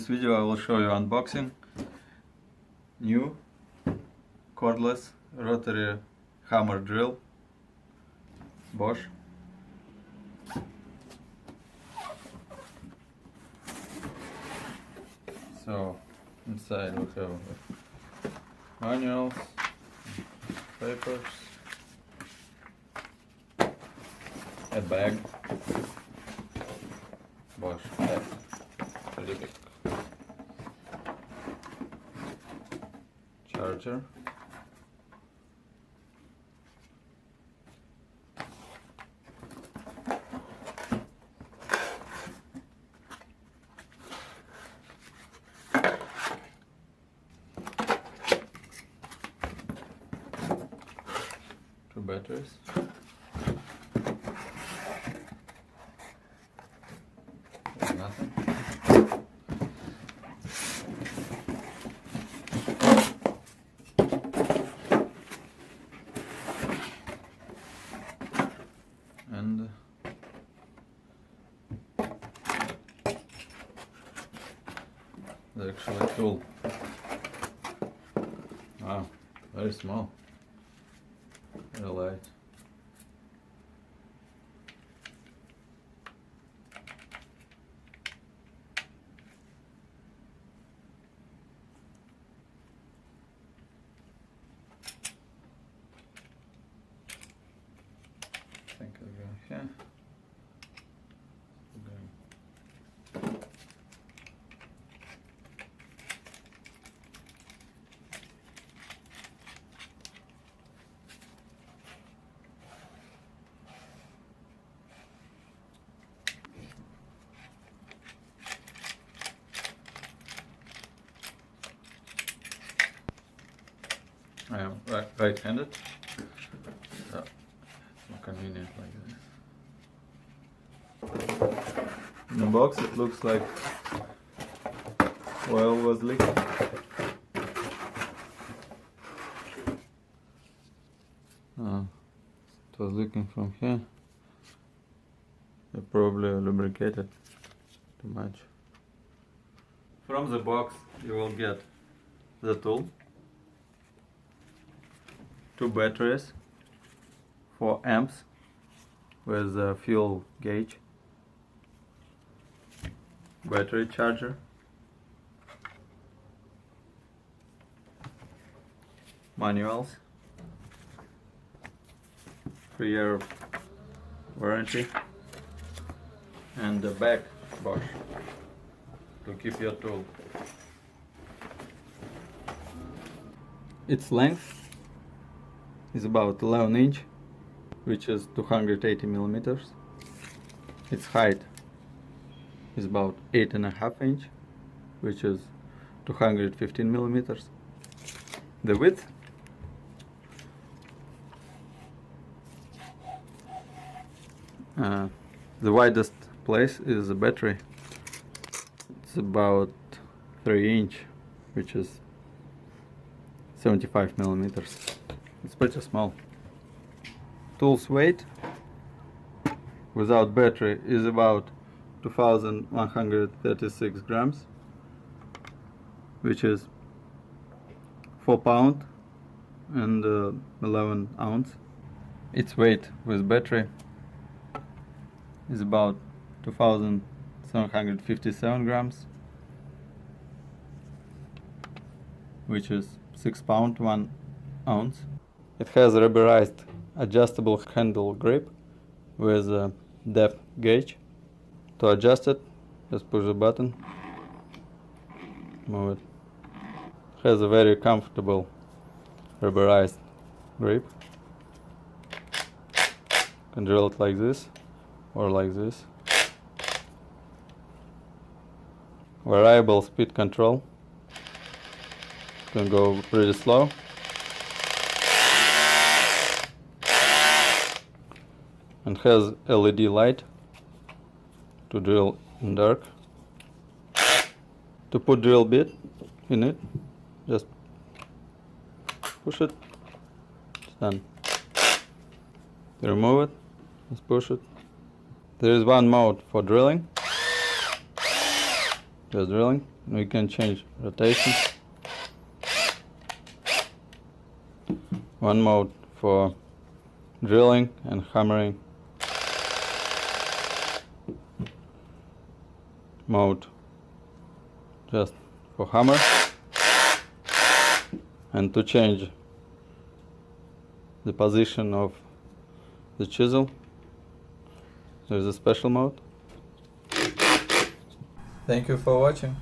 this video I will show you unboxing new cordless rotary hammer drill Bosch. So inside we have manuals, papers, a bag, Bosch RHH181 charger, two batteries, there's nothing. And the actual tool. Wow, very small. Very light. I think I'll go here. I am right-handed, so it's more convenient like this. In the box it looks like oil was leaking. It was leaking from here. It probably lubricated too much. From the box you will get the tool, two batteries, 4 amps with a fuel gauge, battery charger, manuals, 3-year warranty, and a bag Bosch to keep your tool. Its length is about 11 inch, which is 280 millimeters. Its height is about 8.5 inch, which is 215 millimeters. The width the widest place is the battery. It's about 3 inch, which is 75 millimeters. It's pretty small. Tool's weight without battery is about 2136 grams, which is 4 pounds and 11 ounce. Its weight with battery is about 2757 grams, which is 6 pounds 1 ounce. It has a rubberized adjustable handle grip with a depth gauge. To adjust it, just push the button, move it. It has a very comfortable rubberized grip. You can drill it like this or like this. Variable speed control. You can go pretty slow. And has LED light to drill in dark. To put drill bit in it, just push it, it's done. To remove it, just push it. There is one mode for drilling. just drilling. We can change rotation. One mode for drilling and hammering. Mode just for hammer. And to change the position of the chisel, there's a special mode. Thank you for watching.